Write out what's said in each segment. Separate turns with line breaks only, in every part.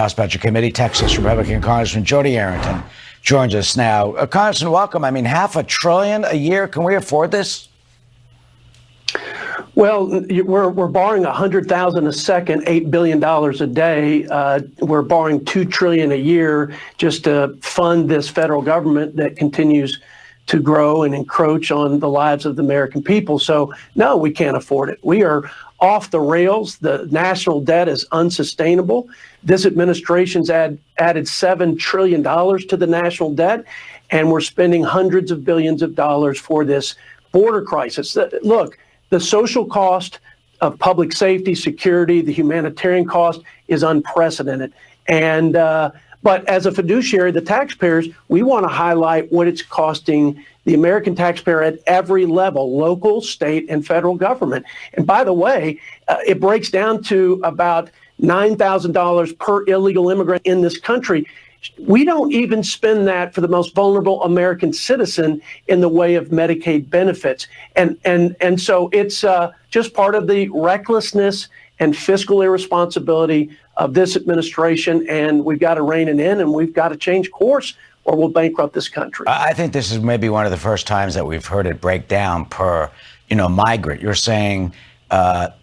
House Budget Committee, Texas Republican Congressman Jodey Arrington joins us now. Congressman, welcome. I mean, $500 billion a year. Can we afford this?
Well, we're borrowing 100,000 a second, $8 billion a day. We're borrowing $2 trillion a year just to fund this federal government that continues to grow and encroach on the lives of the American people. So, no, we can't afford it. We are off the rails. The national debt is unsustainable. This administration's added $7 trillion to the national debt, and we're spending hundreds of billions of dollars for this border crisis. Look, the social cost of public safety, security, the humanitarian cost is unprecedented. And but as a fiduciary, the taxpayers, we want to highlight what it's costing the American taxpayer at every level, local, state, and federal government. And by the way, it breaks down to about $9,000 per illegal immigrant in this country. We don't even spend that for the most vulnerable American citizen in the way of Medicaid benefits. And so it's just part of the recklessness and fiscal irresponsibility of this administration. And we've got to rein it in, and we've got to change course, or we'll bankrupt this country.
I think this is maybe one of the first times that we've heard it break down per, migrant. You're saying our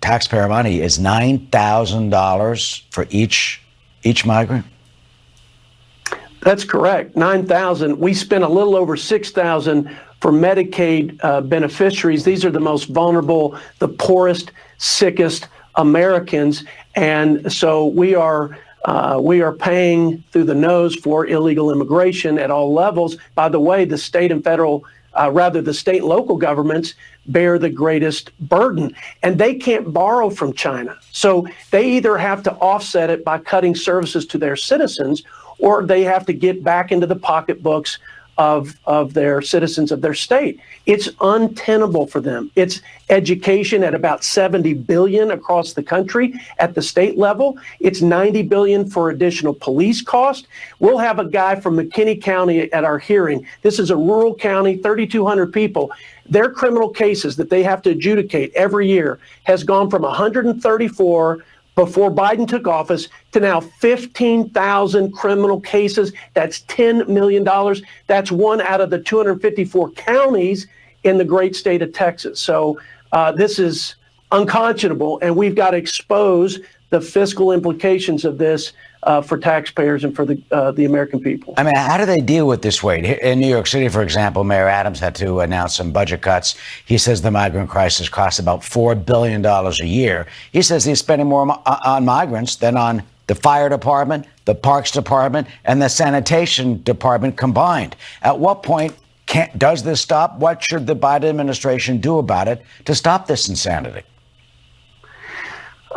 taxpayer money is $9,000 for each migrant?
That's correct. 9,000. We spent a little over 6,000 for Medicaid beneficiaries. These are the most vulnerable, the poorest, sickest Americans. And so we are paying through the nose for illegal immigration at all levels. By the way, the state and federal, the state and local governments bear the greatest burden, and they can't borrow from China. So they either have to offset it by cutting services to their citizens, or they have to get back into the pocketbooks of their citizens of their state. It's untenable for them. It's education at about $70 billion across the country at the state level. It's $90 billion for additional police cost. We'll have a guy from McKinney County at our hearing. This is a rural county, 3,200 people. Their criminal cases that they have to adjudicate every year has gone from 134 before Biden took office to now 15,000 criminal cases. That's $10 million. That's one out of the 254 counties in the great state of Texas. So this is unconscionable, and we've got to expose the fiscal implications of this for taxpayers and for the American people.
I mean, how do they deal with this weight? In New York City, for example, Mayor Adams had to announce some budget cuts. He says the migrant crisis costs about $4 billion a year. He says he's spending more on migrants than on the fire department, the parks department, and the sanitation department combined. At what point does this stop? What should the Biden administration do about it to stop this insanity?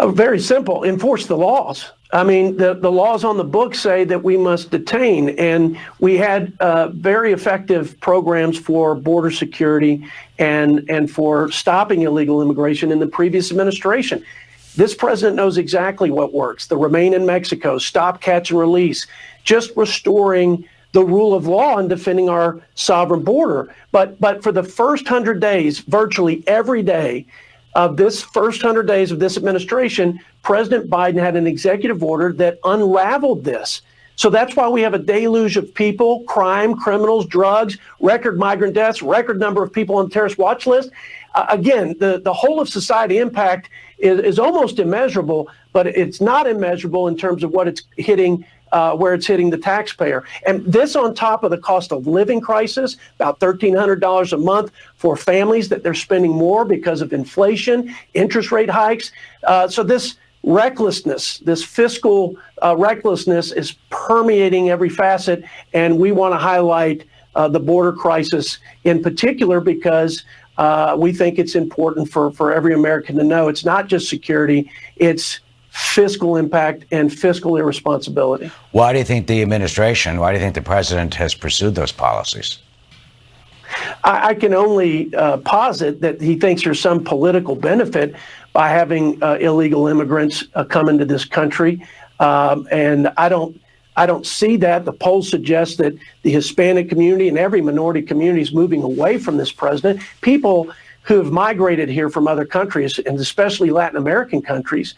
Very simple. Enforce the laws. I mean, the laws on the books say that we must detain, and we had very effective programs for border security and for stopping illegal immigration in the previous administration. This president knows exactly what works. The Remain in Mexico, stop, catch, and release, just restoring the rule of law and defending our sovereign border. But for the first 100 days, virtually every day, of this first 100 days of this administration, President Biden had an executive order that unraveled this. So that's why we have a deluge of people, crime, criminals, drugs, record migrant deaths, record number of people on the terrorist watch list. Again, the whole of society impact is almost immeasurable, but it's not immeasurable in terms of what it's hitting, where it's hitting the taxpayer. And this on top of the cost of living crisis, about $1,300 a month for families that they're spending more because of inflation, interest rate hikes. So this recklessness, this fiscal recklessness is permeating every facet. And we want to highlight the border crisis in particular because we think it's important for every American to know it's not just security, it's fiscal impact and fiscal irresponsibility.
Why do you think the president has pursued those policies?
I can only posit that he thinks there's some political benefit by having illegal immigrants come into this country. And I don't see that. The polls suggest that the Hispanic community and every minority community is moving away from this president. People who have migrated here from other countries, and especially Latin American countries,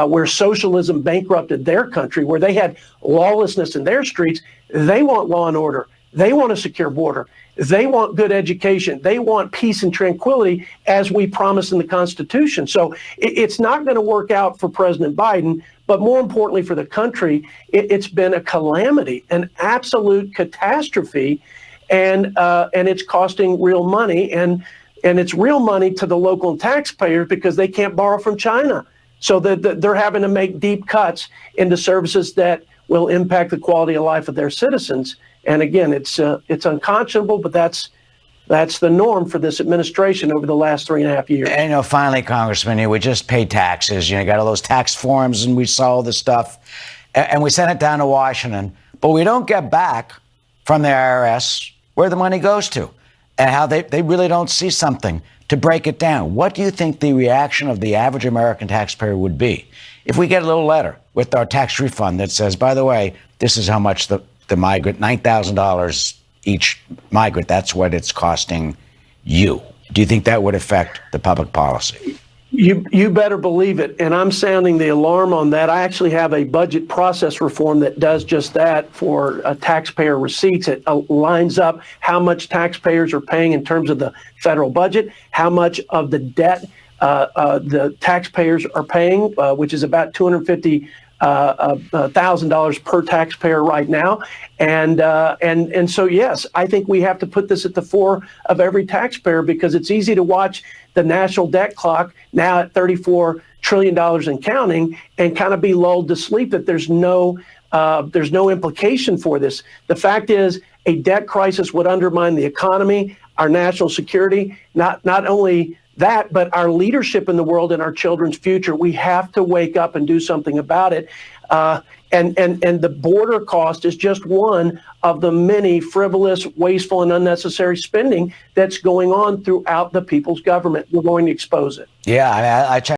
where socialism bankrupted their country, where they had lawlessness in their streets. They want law and order. They want a secure border. They want good education. They want peace and tranquility, as we promised in the Constitution. So it's not going to work out for President Biden, but more importantly for the country, it's been a calamity, an absolute catastrophe, and it's costing real money, and it's real money to the local taxpayers because they can't borrow from China. So they're having to make deep cuts into services that will impact the quality of life of their citizens. And again, it's unconscionable, but that's the norm for this administration over the last 3.5 years.
And, finally, Congressman, we just paid taxes. You got all those tax forms, and we saw all this stuff, and we sent it down to Washington. But we don't get back from the IRS where the money goes to and how they really don't see something to break it down. What do you think the reaction of the average American taxpayer would be if we get a little letter with our tax refund that says, by the way, this is how much the migrant, $9,000 each migrant, that's what it's costing you? Do you think that would affect the public policy?
You better believe it. And I'm sounding the alarm on that. I actually have a budget process reform that does just that for taxpayer receipts. It lines up how much taxpayers are paying in terms of the federal budget, how much of the debt the taxpayers are paying, which is about $250,000 per taxpayer right now. And so, yes, I think we have to put this at the fore of every taxpayer, because it's easy to watch the national debt clock now at $34 trillion and counting and kind of be lulled to sleep that there's no implication for this. The fact is, a debt crisis would undermine the economy, our national security, not only that, but our leadership in the world and our children's future. We have to wake up and do something about it. And the border cost is just one of the many frivolous, wasteful, and unnecessary spending that's going on throughout the people's government. We're going to expose it.
Yeah, I checked